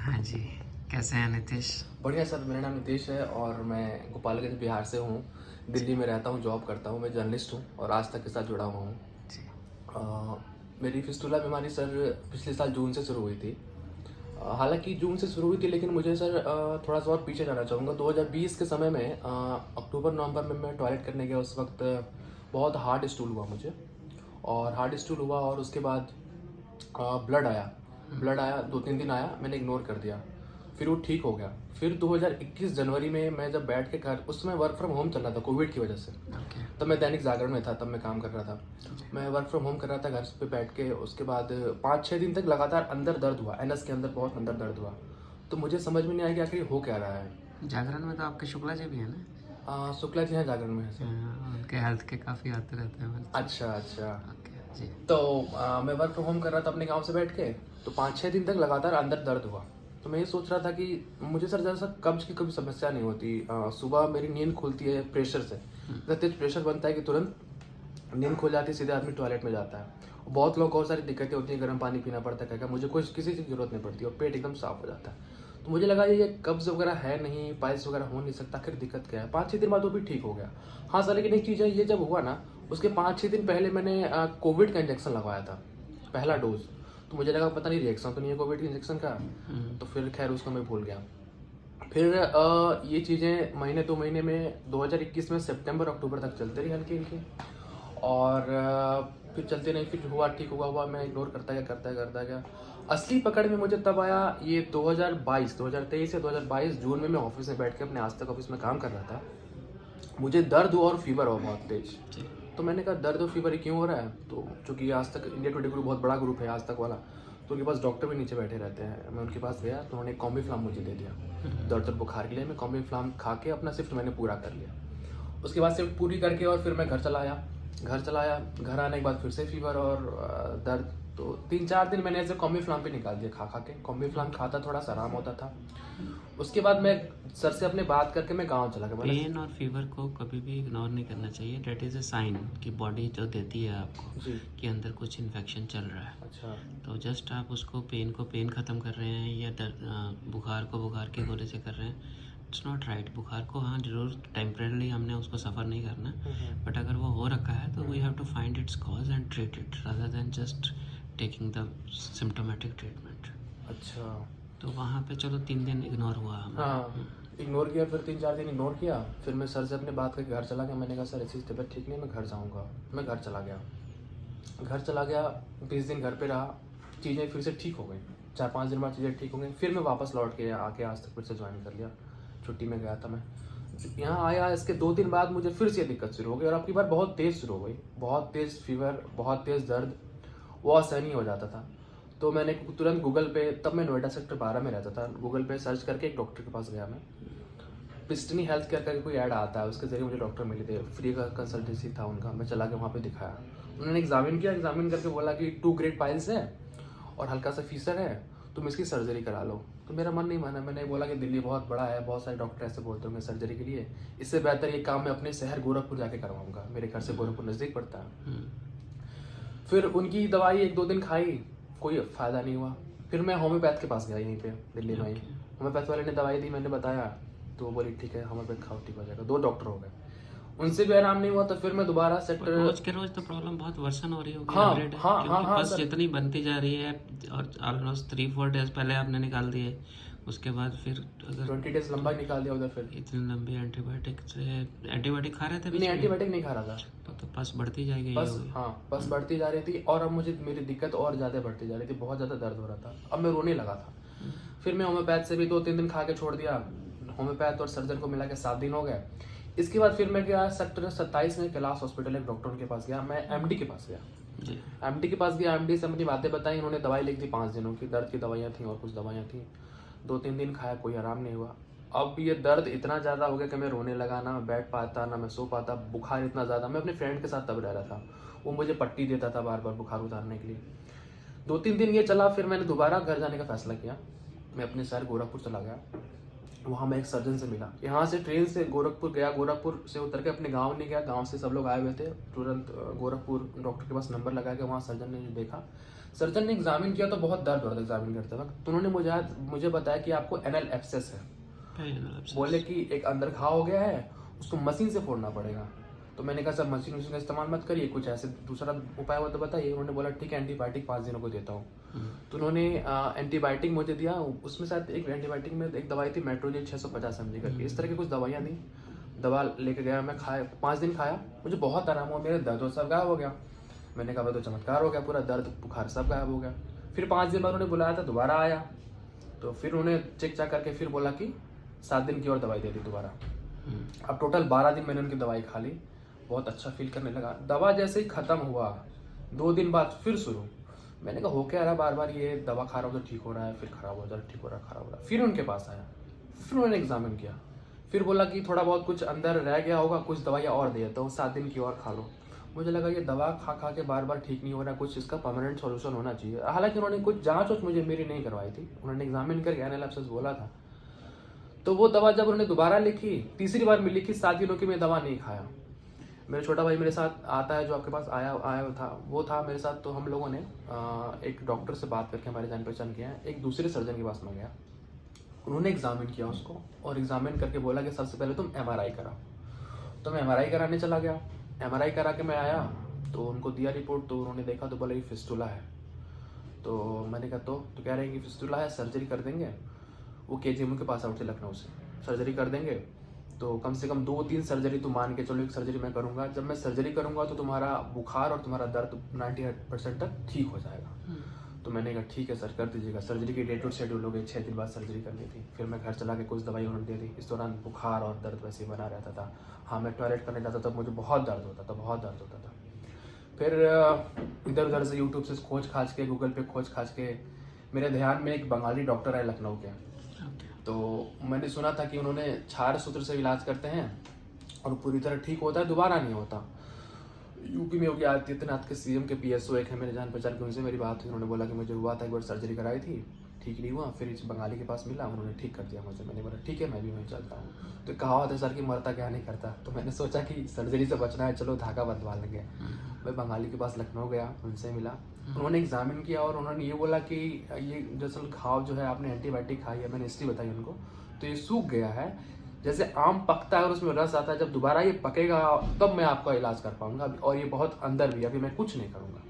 हाँ जी, कैसे हैं नितिश? बढ़िया सर, मेरा नाम नितेश है और मैं गोपालगंज बिहार से हूँ। दिल्ली में रहता हूँ, जॉब करता हूँ, मैं जर्नलिस्ट हूँ और आज तक के साथ जुड़ा हुआ हूँ। जी। मेरी फिस्टुला बीमारी सर पिछले साल जून से शुरू हुई थी। हालांकि जून से शुरू हुई थी, लेकिन मुझे सर थोड़ा सा और पीछे जाना चाहूँगा। 2020 के समय में अक्टूबर नवंबर में मैं टॉयलेट करने गया। उस वक्त बहुत हार्ड स्टूल हुआ मुझे, और हार्ड स्टूल हुआ और उसके बाद ब्लड आया 2-3 दिन आया, मैंने इग्नोर कर दिया। फिर वो ठीक हो गया। फिर 2021 जनवरी में मैं जब बैठ के घर, उस समय वर्क फ्रॉम होम चल रहा था कोविड की वजह से। ओके। तब मैं दैनिक जागरण में था, तब मैं काम कर रहा था। मैं वर्क फ्रॉम होम कर रहा था घर पे बैठ के। उसके बाद 5-6 दिन तक लगातार अंदर दर्द हुआ, एनएस के अंदर बहुत अंदर दर्द हुआ। तो मुझे समझ में नहीं आया कि आखिर हो क्या रहा है। जागरण में तो आपके शुक्ला जी भी हैं ना? शुक्ला जी हैं जागरण में है सर। हाँ, उनके हेल्थ के काफ़ी आते रहते हैं बच्चे। अच्छा अच्छा। ओके जी। तो मैं वर्क फ्रॉम होम कर रहा था अपने गांव से बैठ के। तो 5-6 दिन तक लगातार अंदर दर्द हुआ। तो मैं ये सोच रहा था कि मुझे सर जैसा कब्ज की कभी समस्या नहीं होती। सुबह मेरी नींद खुलती है प्रेशर से। इतना तेज प्रेशर बनता है कि तुरंत नींद खुल जाती है, सीधे आदमी टॉयलेट में जाता है। बहुत लोग और सारी दिक्कतें होती हैं, गर्म पानी पीना पड़ता है, क्या मुझे कोई किसी चीज़ की जरूरत नहीं पड़ती और पेट एकदम साफ हो जाता है। तो मुझे लगा ये कब्ज वगैरह है नहीं, पाइल्स वगैरह हो नहीं सकता, फिर दिक्कत क्या है। 5-6 दिन बाद वो भी ठीक हो गया। हाँ सर, लेकिन एक चीज़ है, ये जब हुआ ना, उसके 5-6 दिन पहले मैंने कोविड का इंजेक्शन लगवाया था, पहला डोज। तो मुझे लगा पता नहीं रिएक्शन तो नहीं है कोविड के इंजेक्शन का। तो फिर खैर उसको मैं भूल गया। फिर ये चीज़ें महीने 2 महीने में 2021 में सितंबर अक्टूबर तक चलते रही हल्की हल्की। और फिर चलते नहीं, फिर हुआ ठीक हुआ मैं इग्नोर करता गया। असली पकड़ में मुझे तब आया ये 2023 या 2022 जून में। मैं ऑफिस में बैठ के अपने आज तक ऑफिस में काम कर रहा था। मुझे दर्द हुआ और फीवर हुआ बहुत तेज। जी। तो मैंने कहा दर्द और फीवर क्यों हो रहा है। तो चूंकि आज तक इंडिया 20 ग्रुप बहुत बड़ा ग्रुप है आज तक वाला, तो उनके पास डॉक्टर भी नीचे बैठे रहते हैं। मैं उनके पास गया तो उन्होंने कॉम्बीफ्लाम मुझे दे दिया दर्द और बुखार के लिए। मैं कॉम्बीफ्लाम खा के अपना शिफ्ट मैंने पूरा कर लिया। उसके बाद शिफ्ट पूरी करके और फिर मैं घर चला आया। घर आने के बाद फिर से फीवर और दर्द। तो 3-4 दिन मैंने ऐसे कॉम्बीफ्लाम पे निकाल दिया खा के। कॉम्बीफ्लाम खाता, थोड़ा सा आराम होता था। उसके बाद मैं सर से अपने बात करके मैं गाँव चला गया। मैंने पेन और फीवर को कभी भी इग्नोर नहीं करना चाहिए। डेट इज़ अ साइन कि बॉडी जो देती है आपको जी। कि अंदर कुछ इन्फेक्शन चल रहा है। अच्छा। तो जस्ट आप उसको पेन ख़त्म कर रहे हैं या बुखार को बुखार के गोले से कर रहे हैं। It's not right. बुखार को हाँ जरूर टेम्परेली हमने उसको सफ़र नहीं करना, बट अगर वो हो रखा है तो we have to find its cause and treat it rather than just taking the symptomatic treatment. अच्छा। तो वहाँ पे चलो 3 दिन इग्नोर हुआ हमें। हाँ, इग्नोर किया। फिर 3-4 दिन इग्नोर किया। फिर मैं सर से अपने बात करके घर चला गया। मैंने कहा सर ऐसी तबीयत ठीक नहीं, मैं घर जाऊँगा। मैं घर चला गया 20 दिन घर पे रहा। चीज़ें फिर से ठीक हो गई। 4-5 दिन बाद चीज़ें ठीक हो गई। फिर मैं वापस लौट के आके आज तक फिर से ज्वाइन कर लिया। छुट्टी में गया था मैं, यहाँ आया। इसके 2 दिन बाद मुझे फिर से दिक्कत शुरू हो गई, और अब की बार बहुत तेज़ शुरू हो गई। बहुत तेज़ फीवर, बहुत तेज़ दर्द, वो असहनीय हो जाता था। तो मैंने तुरंत गूगल पे, तब मैं नोएडा सेक्टर 12 में रहता था, गूगल पे सर्च करके एक डॉक्टर के पास गया मैं। पिस्टनी हेल्थ केयर करके कोई ऐड आता है, उसके जरिए मुझे डॉक्टर मिले थे। फ्री का कंसल्टेंसी था उनका। मैं चला के वहाँ पे दिखाया। उन्होंने एग्जामिन किया, एग्जामिन करके बोला कि 2 ग्रेड पाइल्स है और हल्का सा फीसर है, तुम इसकी सर्जरी करा लो। तो मेरा मन नहीं माना। मैंने बोला कि दिल्ली बहुत बड़ा है, बहुत सारे डॉक्टर ऐसे बोलते होंगे सर्जरी के लिए, इससे बेहतर ये काम मैं अपने शहर गोरखपुर जाके करवाऊंगा, मेरे घर से गोरखपुर नज़दीक पड़ता है। फिर उनकी दवाई 1-2 दिन खाई, कोई फ़ायदा नहीं हुआ। फिर मैं होम्योपैथ के पास गया यहीं पे दिल्ली में ही। होम्योपैथ वाले ने दवाई दी, मैंने बताया तो वो बोली ठीक है होम्योपैथ खाओ, ठीक हो जाएगा। 2 डॉक्टर हो गए, उनसे भी आराम नहीं हुआ। तो फिर मैं दोबारा सेक्टर, रोज के रोज तो प्रॉब्लम बहुत वर्सन हो रही होगी हाँ एवरीडे, हाँ हाँ क्योंकि हाँ पस सर। जितनी बनती जा रही है और ऑलमोस्ट 3-4 डेज पहले आपने निकाल दिए, उसके बाद फिर अगर 20 डेज लंबा निकाल दिया उधर। फिर इतनी लंबी एंटीबायोटिक खा रहे थे बीच नहीं, में, एंटीबायोटिक नहीं खा रहा था। तो पस बढ़ती जाएगी ये बस होगी। हाँ, बस बढ़ती जा रही थी, और अब मुझे मेरी दिक्कत और ज़्यादा बढ़ती जा रही थी। बहुत ज़्यादा दर्द हो रहा था, अब मैं रोने लगा था। फिर मैं होम्योपैथ से भी 2-3 दिन खा के छोड़ दिया। होम्योपैथ और सर्जन को मिला के 7 दिन हो गए। इसके बाद फिर मैं गया सेक्टर 27 में कैलाश हॉस्पिटल, एक डॉक्टर के पास गया। मैं एमडी के पास गया। जी। एमडी के पास गया, एमडी से अपनी बातें बताई। उन्होंने दवाई लिख दी 5 दिनों की, दर्द की दवाइयाँ थी और कुछ दवाइयाँ थी। 2-3 दिन खाया, कोई आराम नहीं हुआ। अब ये दर्द इतना ज़्यादा हो गया कि मैं रोने लगा, ना मैं बैठ पाता ना मैं सो पाता। बुखार इतना ज़्यादा, मैं अपने फ्रेंड के साथ तब रह रहा था, वो मुझे पट्टी देता था बार बार बुखार उतारने के लिए। 2-3 दिन ये चला, फिर मैंने दोबारा घर जाने का फैसला किया। मैं अपने शहर गोरखपुर चला गया। वहाँ मैं एक सर्जन से मिला। यहाँ से ट्रेन से गोरखपुर गया, गोरखपुर से उतर के अपने गांव नहीं गया, गांव से सब लोग आए हुए थे। तुरंत गोरखपुर डॉक्टर के पास नंबर लगा के वहाँ सर्जन ने देखा। सर्जन ने एग्जामिन किया तो बहुत दर्द हो रहा था एग्जामिन करते वक्त। तो उन्होंने मुझे बताया कि आपको एनल एब्सेस है। बोले कि एक अंदर घाव हो गया है, उसको मशीन से फोड़ना पड़ेगा। तो मैंने कहा सर मशीन उसी का इस्तेमाल मत करिए, कुछ ऐसे दूसरा उपाय हो तो बताइए। उन्होंने बोला ठीक है एंटीबायोटिक 5 दिनों को देता हूँ। तो उन्होंने एंटीबायोटिक मुझे दिया। उसमें शायद एक एंटीबायोटिक में एक दवाई थी मेट्रोजेल 650 mg करके, इस तरह की कुछ दवाइयाँ दी। दवा लेके गया मैं, खाया 5 दिन खाया, मुझे बहुत आराम हुआ, मेरे दर्द सब गायब हो गया। मैंने कहा तो चमत्कार हो गया, पूरा दर्द बुखार सब गायब हो गया। फिर 5 दिन बाद उन्होंने बुलाया था, दोबारा आया। तो फिर उन्होंने चेक चाक करके फिर बोला कि 7 दिन की और दवाई दे दी दोबारा। अब टोटल 12 दिन मैंने उनकी दवाई खा ली, बहुत अच्छा फील करने लगा। दवा जैसे ही खत्म हुआ 2 दिन बाद फिर शुरू। मैंने कहा हो क्या रहा, बार बार ये दवा खा रहा हूँ तो ठीक हो रहा है, फिर खराब हो जा रहा है, ठीक हो रहा है, खराब हो रहा है। फिर उनके पास आया, फिर उन्होंने एग्जामिन किया, फिर बोला कि थोड़ा बहुत कुछ अंदर रह गया होगा, कुछ दवाइयाँ और दे देता हूँ, 7 दिन की और खा लो। मुझे लगा ये दवा खा खा के बार बार ठीक नहीं हो रहा, कुछ इसका परमानेंट सॉल्यूशन होना चाहिए। हालांकि उन्होंने कुछ जाँच मुझे मेरी नहीं करवाई थी, उन्होंने एग्जामिन करके एनल एब्सेस बोला था। तो वो दवा जब उन्होंने दोबारा लिखी, तीसरी बार में लिखी, 7 दिनों की मैं दवा नहीं खाया। मेरा छोटा भाई मेरे साथ आता है, जो आपके पास आया था, वो था मेरे साथ। तो हम लोगों ने एक डॉक्टर से बात करके हमारे जान पहचान किया है, एक दूसरे सर्जन के पास में गया। उन्होंने एग्जामिन किया उसको, और एग्जामिन करके बोला कि सबसे पहले तुम MRI कराओ। तो मैं MRI कराने चला गया। MRI करा के मैं आया तो उनको दिया रिपोर्ट, तो उन्होंने देखा तो बोला ये फिस्टुला है। तो मैंने कहा तो कह रहे हैं कि फिस्टुला है, सर्जरी कर देंगे। वो KGM के पास आउट थे लखनऊ से, सर्जरी कर देंगे। तो कम से कम 2-3 सर्जरी तुम मान के चलो, एक सर्जरी मैं करूँगा। जब मैं सर्जरी करूँगा तो तुम्हारा बुखार और तुम्हारा दर्द 98% तक ठीक हो जाएगा। तो मैंने कहा ठीक है सर, कर दीजिएगा। सर्जरी की डेट और शेड्यूल हो गई, 6 दिन बाद सर्जरी करनी थी। फिर मैं घर चला के कुछ दवाई उन्होंने दे दी। इस दौरान बुखार और दर्द वैसे ही बना रहता था। हाँ, मैं टॉयलेट करने जाता था, मुझे बहुत दर्द होता था, बहुत दर्द होता था। फिर इधर उधर से यूट्यूब से खोज खाज के, गूगल पे खोज खाज के, मेरे ध्यान में एक बंगाली डॉक्टर है लखनऊ के। तो मैंने सुना था कि उन्होंने क्षार सूत्र से इलाज करते हैं और पूरी तरह ठीक होता है, दोबारा नहीं होता। यूपी में योगी आदित्यनाथ के CM के PSO एक है मेरे जान पहचान के, उनसे मेरी बात हुई। उन्होंने बोला कि मुझे हुआ था, एक बार सर्जरी कराई थी, ठीक नहीं हुआ, फिर इस बंगाली के पास मिला, उन्होंने ठीक कर दिया मुझे। मैंने बोला ठीक है, मैं भी वहीं चलता हूँ। तो कहावत है सर कि मरता क्या नहीं करता। तो मैंने सोचा कि सर्जरी से बचना है, चलो धागा बंधवा लेंगे। मैं बंगाली के पास लखनऊ गया, उनसे मिला। उन्होंने एग्जामिन किया और उन्होंने ये बोला कि ये दरअसल घाव जो है, आपने एंटीबायोटिक खाई है, मैंने हिस्ट्री बताई उनको, तो ये सूख गया है। जैसे आम पकता है और उसमें रस आता है, जब दोबारा ये पकेगा तब मैं आपका इलाज कर पाऊंगा, और ये बहुत अंदर भी, अभी मैं कुछ नहीं करूंगा।